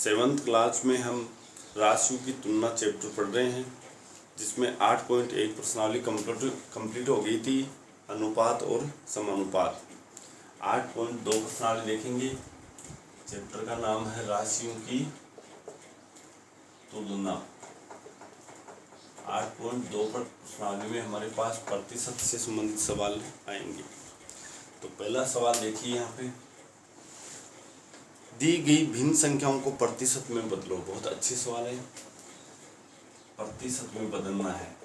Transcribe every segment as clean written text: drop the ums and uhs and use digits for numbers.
7th class में हम राशियों की तुलना चैप्टर पढ़ रहे हैं, जिसमें 8.1 प्रश्नावली कंप्लीट हो गई थी, अनुपात और समानुपात। 8.2 प्रश्नावली देखेंगे। चैप्टर का नाम है राशियों की तुलना। 8.2 प्रश्नावली में हमारे पास प्रतिशत से संबंधित सवाल आएंगे। तो पहला सवाल देखिए, यहाँ पे दी गई भिन्न संख्याओं को प्रतिशत में बदलो। बहुत अच्छे सवाल है। प्रतिशत में बदलना है,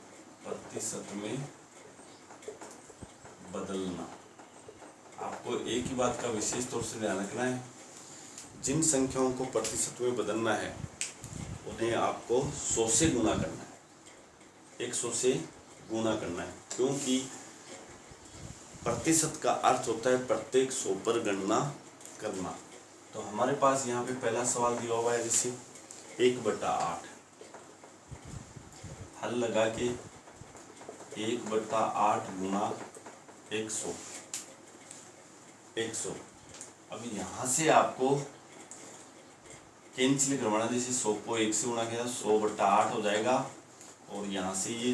प्रतिशत में बदलना। आपको एक ही बात का विशेष तौर से ध्यान रखना है, जिन संख्याओं को प्रतिशत में बदलना है उन्हें आपको 100 से गुना करना है, 100 से गुना करना है, क्योंकि प्रतिशत का अर्थ होता है प्रत्येक 100 पर गणना करना। तो हमारे पास यहाँ पे पहला सवाल दिया हुआ है, जैसे 1/8 हल लगा के 1/8 गुना 100। अब यहाँ से आपको कैंसिल करवाना, जैसे 100 को 1 से गुणा किया 100/8 हो जाएगा। और यहाँ से ये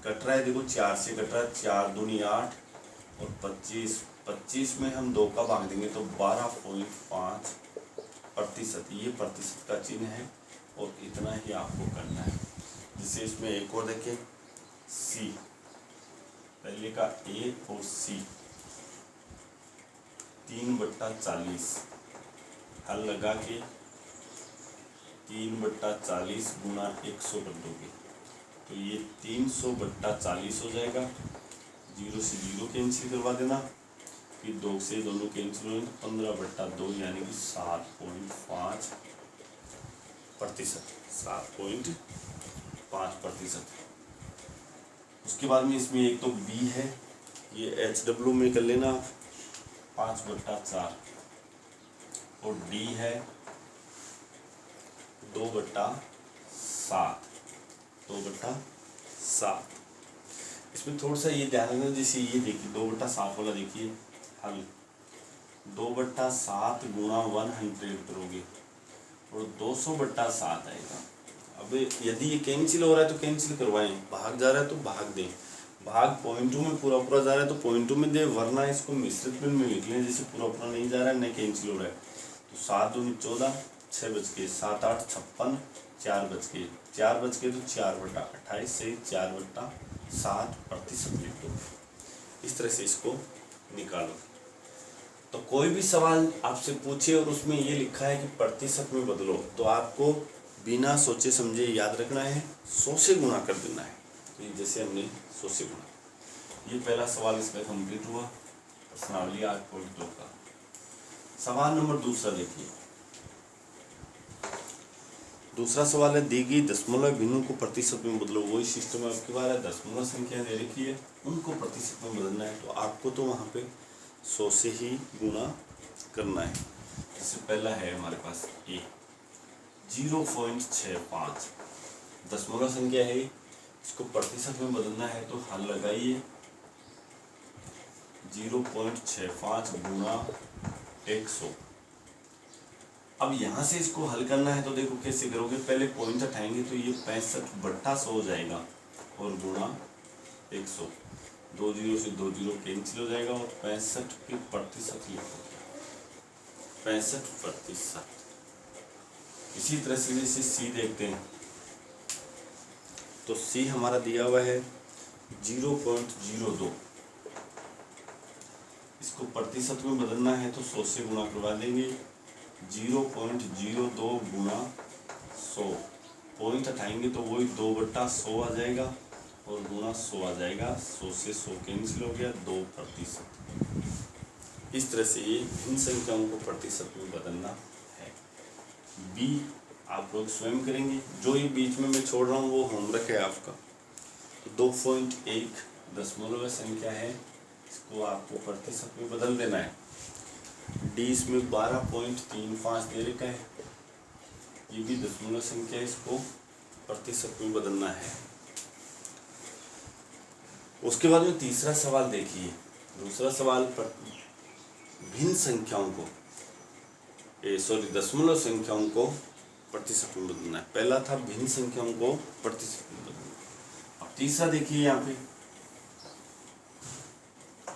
कट रहा है, देखो 4 से कट रहा है, 4 दूनी 8 और 25 में हम 2 का भाग देंगे तो 12.5 प्रतिशत। ये प्रतिशत का चिन्ह है और इतना ही आपको करना है। जैसे इसमें एक और देखिए, सी, पहले का ए और सी, 3/40 हल लगा के 3/40 गुना 100 कर दोगे तो ये 300/40 हो जाएगा। 0 से 0 कैंसिल करवा देना, फिर 2 से दोनों कैंसिल हो, 15/2 यानी कि 7.5 प्रतिशत, 7.5 प्रतिशत। उसके बाद में इसमें एक तो बी है, ये HW में कर लेना 5/4 और डी है 2/7। इसमें थोड़ा सा ये ध्यान रखना, जैसे ये देखिए 2/7 वाला देखिए हल, 2/7 गुणा 100 करोगे और 200/7 आएगा। अब यदि ये कैंसिल हो रहा है तो कैंसिल करवाएं, भाग जा रहा है तो भाग दें, भाग पॉइंटों में पूरा जा रहा है तो पॉइंटों में दे, वरना इसको मिश्रित में लिख लें, जैसे पूरा नहीं जा रहा है न कैंसिल हो रहा है। तो 7 दूनी 14, 6 बच गए, 7 8 56, 4 बच गए तो 4/28 से 4/7 प्रतिशत लिख दो। इस तरह से इसको निकालो। तो कोई भी सवाल आपसे पूछे और उसमें ये लिखा है कि प्रतिशत में बदलो, तो आपको बिना सोचे समझे याद रखना है, 100 से गुना कर देना है। तो ये जैसे हमने 100 से गुणा। ये पहला सवाल इसका कंप्लीट हुआ, प्रश्नावली 8.2 का। सवाल नंबर दूसरा देखिए। दूसरा सवाल है, दी गई दशमलव भिन्नों को प्रतिशत में बदलो। वही सिस्टम आपके बार है, दशमलव संख्या दे रखी है, उनको प्रतिशत में बदलना है। तो आपको तो वहाँ पे 100 से ही गुणा करना है। जैसे पहला है हमारे पास ए, 0.65 दशमलव संख्या है, इसको प्रतिशत में बदलना है। तो हल लगाइए, 0.65 गुणा 100। अब यहाँ से इसको हल करना है तो देखो कैसे करोगे, पहले पॉइंट हटाएंगे तो ये 65/100 हो जाएगा और गुणा 100, 2 0 से 2 0 कैंसिल हो जाएगा और 65 के प्रतिशत लिखोगे, 65%। इसी तरह से जैसे सी देखते हैं, तो सी हमारा दिया हुआ है 0.02, इसको प्रतिशत में बदलना है तो 100 से गुणा करवा देंगे। 0.02 गुणा 100, पॉइंट हटाएंगे तो वही 2/100 आ जाएगा और गुणा 100 आ जाएगा। 100 से 100 कैंसिल हो गया, 2%। इस तरह से ये भिन्न संख्याओं को प्रतिशत में बदलना है। बी आप लोग स्वयं करेंगे, जो ये बीच में मैं छोड़ रहा हूँ वो होमवर्क है आपका। तो 2.1 दशमलव संख्या है, इसको आपको प्रतिशत में बदल देना है। डी इसमें 12.35 दे रखा है, ये भी दशमलव संख्या है, इसको प्रतिशत में बदलना है। उसके बाद में तीसरा सवाल देखिए। दूसरा सवाल भिन्न संख्याओं को दशमलव संख्याओं को प्रतिशत में बदलना है। पहला था भिन्न संख्याओं को प्रतिशत में बदलना। अब तीसरा देखिए यहाँ पे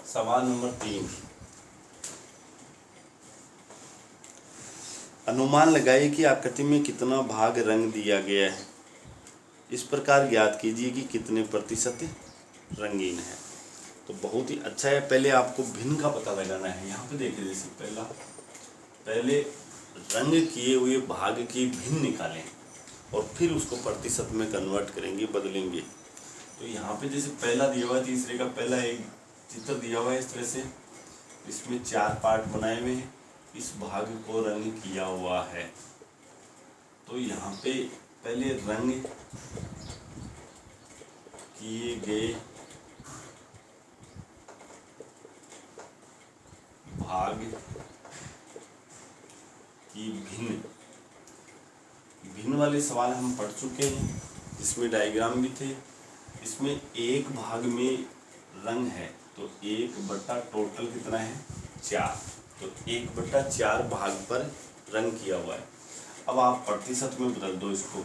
सवाल नंबर 3, अनुमान लगाइए कि आकृति में कितना भाग रंग दिया गया है, इस प्रकार ज्ञात कीजिए कि कितने प्रतिशत रंगीन है। तो बहुत ही अच्छा है, पहले आपको भिन्न का पता लगाना है। यहाँ पे देखिए जैसे पहले रंग किए हुए भाग की भिन्न निकालें और फिर उसको प्रतिशत में कन्वर्ट करेंगे, बदलेंगे। तो यहाँ पे जैसे पहला दिया हुआ है, तीसरे का पहला एक चित्र दिया हुआ है इस तरह से, इसमें 4 पार्ट बनाए हुए हैं, इस भाग को रंग किया हुआ है। तो यहाँ पे पहले रंग किए गए भाग की भिन्न वाले सवाल हम पढ़ चुके हैं, इसमें डायग्राम भी थे। इसमें एक भाग में रंग है तो 1/, टोटल कितना है 4, तो 1/4 भाग पर रंग किया हुआ है। अब आप प्रतिशत में बदल दो इसको,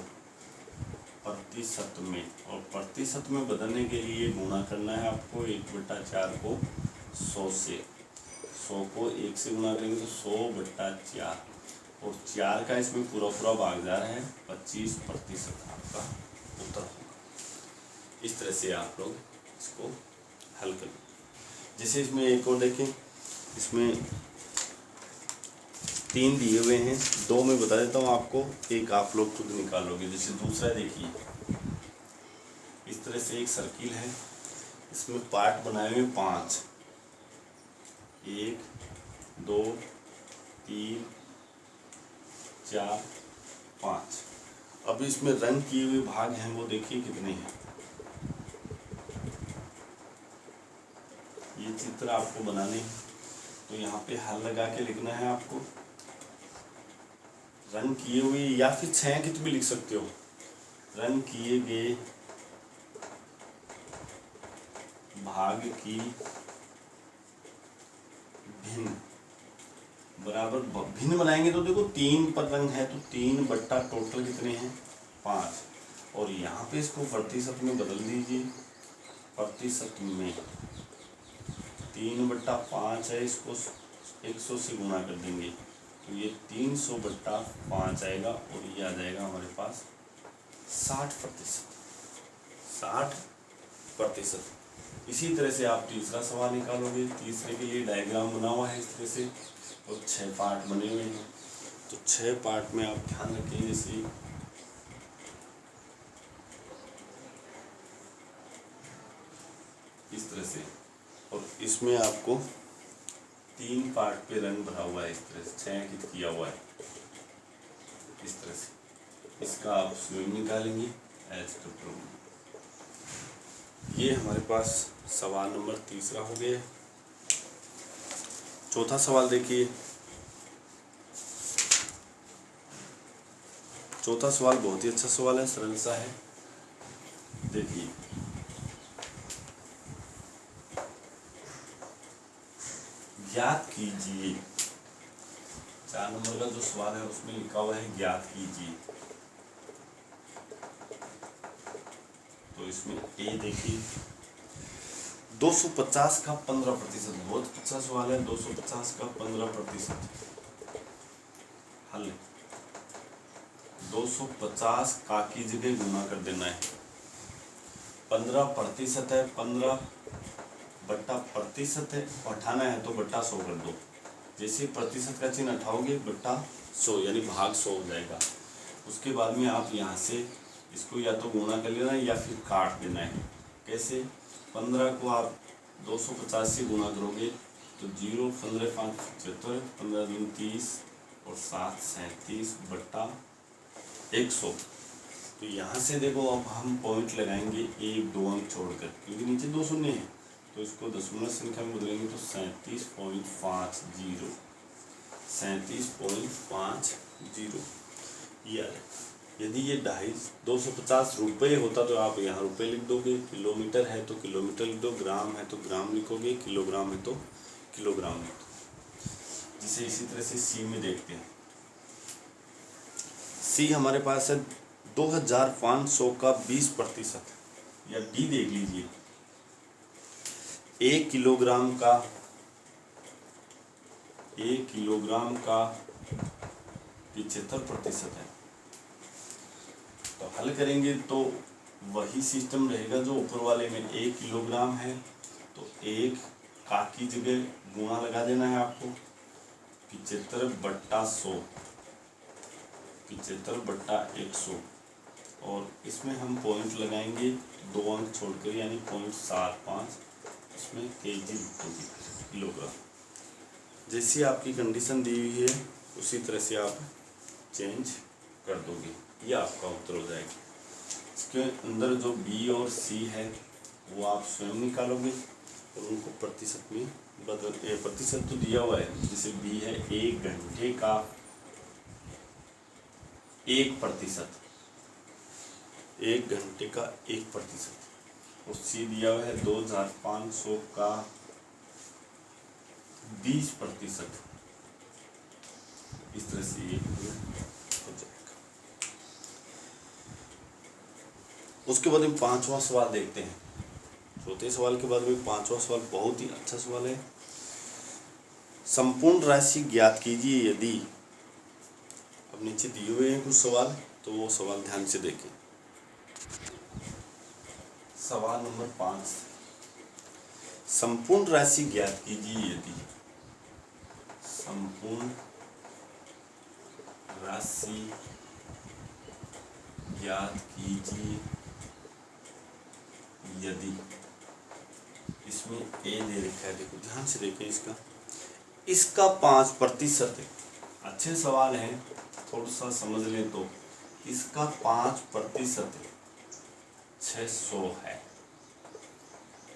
प्रतिशत में, और प्रतिशत में बदलने के लिए गुणा करना है आपको 1/4 को 100 से, 100 को 1 से गुणा करेंगे तो 100/4, और 4 का इसमें पूरा भाग जा रहा है 25% आपका उत्तर होगा। इस तरह से आप लोग इसको हल करें। जैसे इसमें एक और देखें, इसमें 3 दिए हुए हैं, 2 मैं बता देता हूँ आपको, एक आप लोग खुद निकालोगे। जैसे दूसरा देखिए, इस तरह से एक सर्किल है, इसमें पार्ट बनाए हुए 5, 1 2 3 4 5। अब इसमें रंग किए हुए भाग हैं वो देखिए कितने हैं। ये चित्र आपको बनाने हैं, तो यहाँ पे हल लगा के लिखना है आपको। रंग किए हुए या फिर छायांकित भी लिख सकते हो, रंग किए गए भाग की भिन्न बराबर भिन्न बनाएंगे तो देखो 3 पर रंग है तो 3/, टोटल कितने हैं 5, और यहाँ पे इसको प्रतिशत में बदल दीजिए। प्रतिशत में 3/5 है, इसको 100 से गुणा कर देंगे तो ये 300/5 आएगा, और ये आ जाएगा हमारे पास 60%। 60%। इसी तरह से आप तीसरा सवाल निकालोगे। तीसरे के लिए डायग्राम बना हुआ है इस तरह से, और 6 पार्ट बने हुए हैं। तो 6 पार्ट में आप ध्यान रखें, जैसे इस तरह से, और इसमें आपको 3 पार्ट पे रंग भरा हुआ है, इस तरह से छायांकित किया हुआ है इस तरह से। इसका आप स्विंग निकालेंगे एज टू प्रॉब्लम। ये हमारे पास सवाल नंबर तीसरा हो गया। चौथा सवाल देखिए, चौथा सवाल बहुत ही अच्छा सवाल है, सरल सा है। देखिए, ज्ञात कीजिए, 4 नंबर का जो सवाल है उसमें लिखा हुआ है ज्ञात कीजिए। तो इसमें ए देखिए, 250 का 15%, बहुत अच्छा सवाल है। 250 का 15% हल। 250 का की जगह गुना कर देना है, 15% है, 15/प्रतिशत है, हटाना है तो बट्टा 100 कर दो। जैसे प्रतिशत का चिन्ह हटाओगे बट्टा 100 यानी भाग 100 हो जाएगा। उसके बाद में आप यहाँ से इसको या तो गुणा कर लेना है या फिर काट देना है। कैसे? 15 को आप 250 से गुणा करोगे तो 0, 15 5 75, 15 दूनी 30 और 7 37/100। तो यहाँ से देखो अब हम पॉइंट लगाएंगे 1 2 अंक छोड़कर, क्योंकि नीचे 2 शून्य है, तो इसको दशमलव संख्या में बदलेंगे तो 37.50, 37.50 ये। यदि ये 250 रुपये होता तो आप यहाँ रुपये लिख दोगे, किलोमीटर है तो किलोमीटर लिख दो, ग्राम है तो ग्राम लिखोगे, किलोग्राम है तो किलोग्राम लिख दो। जिसे इसी तरह से सी में देखते हैं। सी हमारे पास है 2500 का 20%, या डी देख लीजिए 1 किलोग्राम का 75% है। तो हल करेंगे तो वही सिस्टम रहेगा जो ऊपर वाले में 1 किलोग्राम है, तो 1 का की जगह गुणा लगा देना है आपको 75/100, 75/100, और इसमें हम पॉइंट लगाएंगे 2 अंक छोड़कर, यानी 0.75, इसमें केजी होगी किलोग्राम। जैसी आपकी कंडीशन दी हुई है उसी तरह से आप चेंज कर दोगे, ये आपका उत्तर हो जाएगा। इसके अंदर जो बी और सी है वो आप स्वयं निकालोगे और उनको प्रतिशत में बदल, प्रतिशत तो दिया हुआ है, जैसे बी है 1 घंटे का 1%, 1 घंटे का 1%, और सी दिया हुआ है 2500 का 20%। इस तरह से ये हो जाएगा। उसके बाद में 5वां सवाल देखते हैं। चौथे सवाल के बाद में 5वां सवाल बहुत ही अच्छा सवाल है। संपूर्ण राशि ज्ञात कीजिए यदि, अब नीचे दिए हुए हैं कुछ सवाल, तो वो सवाल ध्यान से देखें। सवाल नंबर 5, संपूर्ण राशि ज्ञात कीजिए यदि, संपूर्ण राशि ज्ञात कीजिए यदि, इसमें ए दे रखा है, देखो ध्यान से देखें इसका 5% है। अच्छे सवाल हैं, थोड़ा सा समझ लें तो इसका 5% 600 है।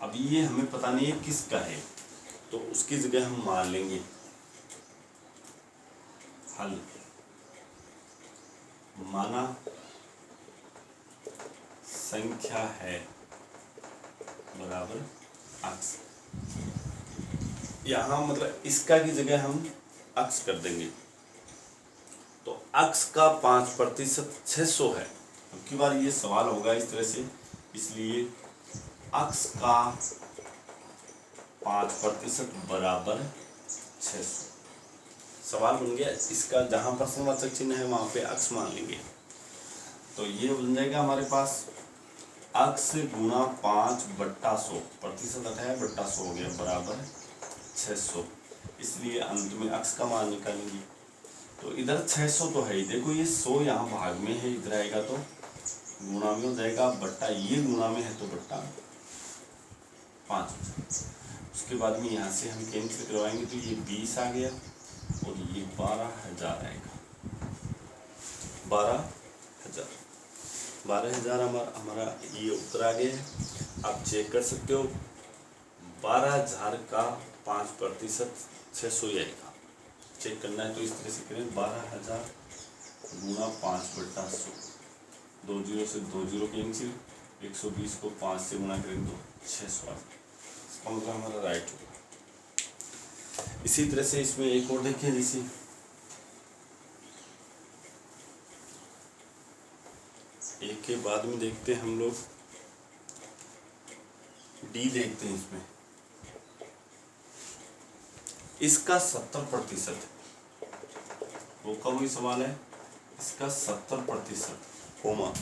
अब ये हमें पता नहीं है किसका है, तो उसकी जगह हम मान लेंगे हल, माना संख्या है बराबर अक्स। यहाँ मतलब इसका की जगह हम अक्स कर देंगे, तो अक्स का 5% 600 है। अब की बार ये सवाल होगा इस तरह से, इसलिए अक्स का 5% बराबर 600। सवाल बन गया, इसका जहाँ प्रश्नवाचक चिन्ह है वहाँ पे अक्स मान लेंगे, तो ये बन जाएगा हमारे पास अक्स गुणा 5/100, प्रतिशत 100 हो गया बराबर 600। इसलिए अंत में अक्स का मान निकालेंगे, तो इधर 600 तो है ही, देखो ये 100 यहाँ भाग में है, इधर आएगा तो गुणा में हो जाएगा, बट्टा ये गुणा में है तो बट्टा 5। उसके बाद में यहाँ से हम कैंसिल करवाएंगे तो ये 20 आ गया और ये 12,000 आएगा, 12,000 हमारा ये उत्तर आ गया है। आप चेक कर सकते हो, 12,000 का 5% 600 ही आएगा। चेक करना है तो इस तरह से करें, 12,000 गुणा 5/100, 2 0 से 2 0 कैंसिल, 120 को 5 से गुणा करें तो 600 आएगा। इसका मतलब हमारा राइट होगा। इसी तरह से इसमें एक और देखिए, जैसे एक के बाद में देखते हैं हम लोग, डी देखते हैं। इसमें इसका 70%, वो का वही सवाल है, इसका 70% कोमा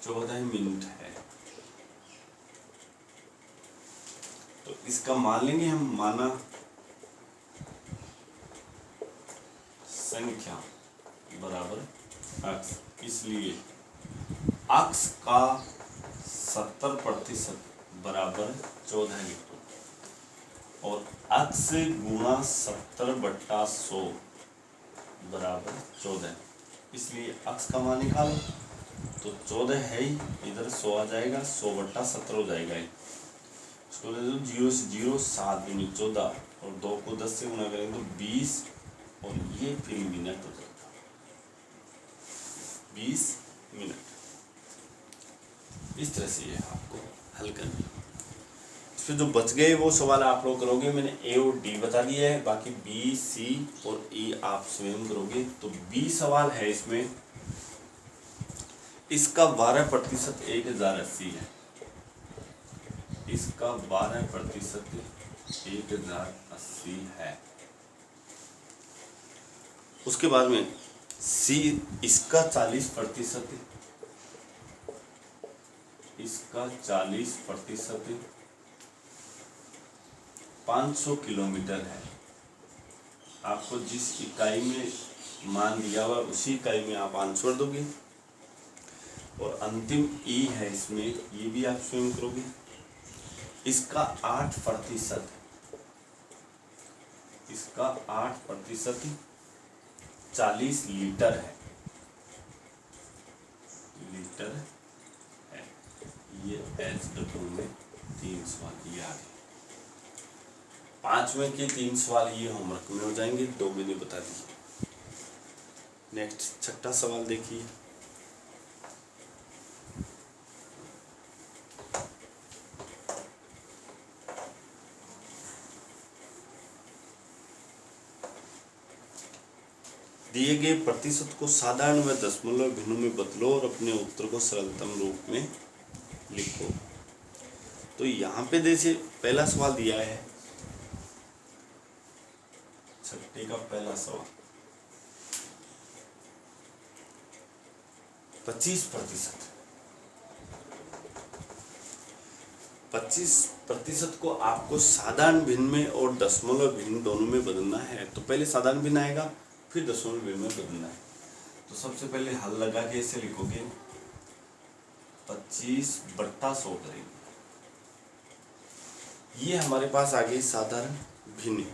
14 मिनट है, तो इसका मान लेंगे हम, माना संख्या बराबर अक्स, इसलिए अक्स का 70% बराबर 14 लिखो, और अक्स गुणा 70/100 बराबर 14, इसलिए अक्स का मान निकालो, तो 14 है ही, इधर 100 आ जाएगा, 100/17 हो जाएगा। इसको 0 से 0 7 दूनी 14, और 2 को 10 से गुणा करेंगे तो 20, और ये फिर मिनट हो जाएगा, 20 मिनट। इस तरह से ये आपको हल करना है। पे जो बच गए वो सवाल आप लोग करोगे। मैंने ए और डी बता दिया है, बाकी बी, सी और ई आप स्वयं करोगे। तो बी सवाल है इसमें, इसका 12% 1080 है। इसका 12% 1080 है। उसके बाद में सी, इसका 40%, इसका 40% 500 किलोमीटर है। आपको जिस इकाई में मान दिया हुआ उसी इकाई में आप आंसर दोगे। और अंतिम ई है इसमें, ये भी आप स्वयं करोगे। इसका 8%, इसका 8% 40 लीटर है, लीटर है। ये SW में 3 सवाल ये आ गए। 5 में के 3 सवाल ये होमवर्क में हो जाएंगे, 2 मैंने बता दिए। नेक्स्ट छठा सवाल देखिए। दिए गए प्रतिशत को साधारण व दशमलव भिन्नों में बदलो और अपने उत्तर को सरलतम रूप में लिखो। तो यहाँ पे जैसे पहला सवाल दिया है, छठे का पहला सवाल 25%। 25% को आपको साधारण भिन्न में और दशमलव भिन्न दोनों में बदलना है। तो पहले साधारण भिन्न आएगा, फिर दशमलव भिन्न में बदलना है। तो सबसे पहले हल लगा के ऐसे लिखोगे, 25/100 करेंगे। ये हमारे पास आ गई साधारण भिन्न,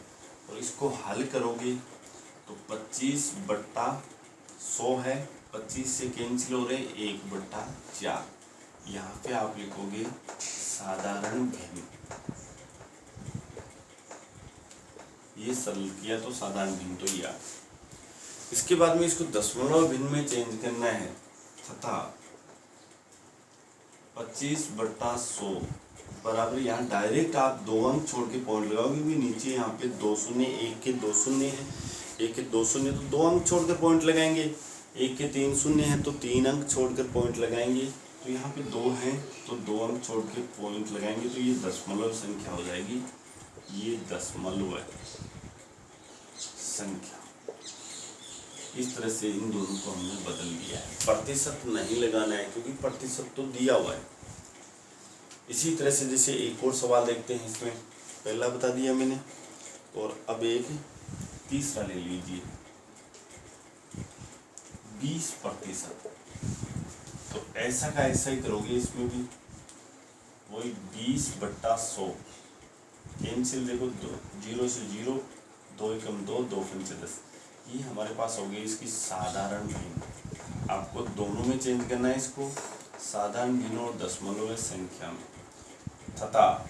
और इसको हल करोगे तो 25/100 है। 25 से कैंसिल हो रहे, 1/4। यहाँ पे आप लिखोगे साधारण भिन्न। ये सरल किया तो साधारण भिन्न तो यह। इसके बाद में इसको दशमलव भिन्न में चेंज करना है, तथा 25/100 बराबर, यहाँ डायरेक्ट आप 2 अंक छोड़ के पॉइंट लगाओगे। भी नीचे यहाँ पे 2 शून्य, 1 के 2 शून्य है, 1 के 2 शून्य तो 2 अंक छोड़कर पॉइंट लगाएंगे। 1 के 3 शून्य है तो 3 अंक छोड़कर पॉइंट लगाएंगे। तो यहाँ पे 2 हैं तो 2 अंक छोड़ के पॉइंट लगाएंगे। तो ये दशमलव संख्या हो जाएगी, ये दशमलव संख्या। इस तरह से इन दोनों को हमने बदल दिया है। प्रतिशत नहीं लगाना है क्योंकि प्रतिशत तो दिया हुआ है। इसी तरह से जैसे एक और सवाल देखते हैं, इसमें पहला बता दिया मैंने, और अब एक तीसरा ले लीजिए, 20%। तो ऐसा का ऐसा ही करोगे, इसमें भी वही 20/100 कैंसिल। देखो 0 से 0, 2 एकम 2, 2 पंचे 10। ये हमारे पास हो गई इसकी साधारण भिन्न। आपको दोनों में चेंज करना है, इसको साधारण भिन्न और दशमलव संख्या में। तथा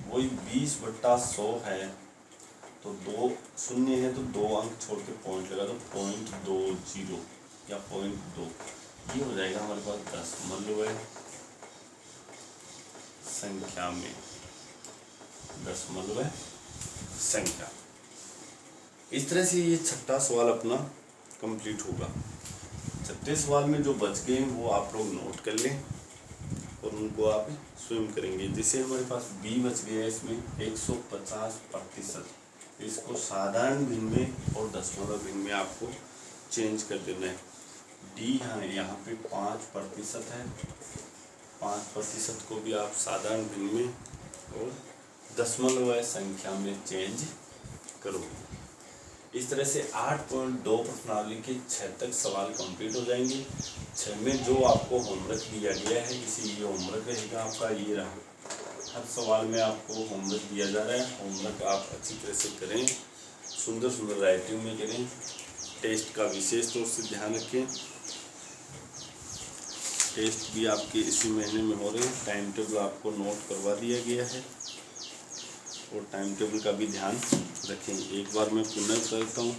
वही 20/100 है तो 2 शून्य है तो 2 अंक छोड़ के पॉइंट लगा दो, 0.20 या 0.2। ये हो जाएगा हमारे पास दशमलव संख्या में, दशमलव संख्या। इस तरह से ये छठा सवाल अपना कंप्लीट होगा। छठे सवाल में जो बच गए वो आप लोग नोट कर लें और उनको आप स्वयं करेंगे। जैसे हमारे पास बी बच गया है, इसमें 150%। इसको साधारण भिन्न में और दशमलव भिन्न में आपको चेंज कर देना है। डी है यहाँ पे 5% है, 5% को भी आप साधारण भिन्न में और दशमलव संख्या में चेंज करो। इस तरह से 8.2 प्रश्नावली के 6 तक सवाल कंप्लीट हो जाएंगे। 6 में जो आपको होमवर्क दिया गया है, इसी ये होमवर्क रहेगा आपका, ये रहा। हर सवाल में आपको होमवर्क दिया जा रहा है। होमवर्क आप अच्छी तरह से करें, सुंदर सुंदर राइटिंग में करें। टेस्ट का विशेष तौर से ध्यान रखें। टेस्ट भी आपके इसी महीने में हो रहे हैं। टाइम टेबल आपको नोट करवा दिया गया है और टाइम टेबल का भी ध्यान रखें। एक बार मैं पुनः करता हूँ,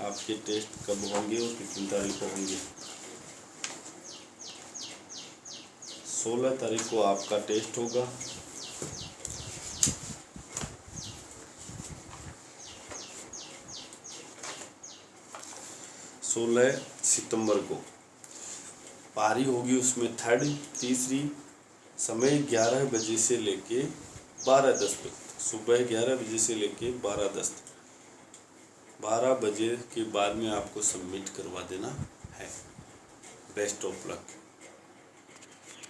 आपके टेस्ट कब होंगे और कितनी तारीख को होंगे। 16 तारीख को आपका टेस्ट होगा 16 सितंबर को। पारी होगी उसमें थर्ड, तीसरी, समय 11 बजे से लेके 12:10 तक, सुबह 11 बजे से लेके 12:10 तक। 12 बजे के बाद में आपको सबमिट करवा देना है। Best of luck.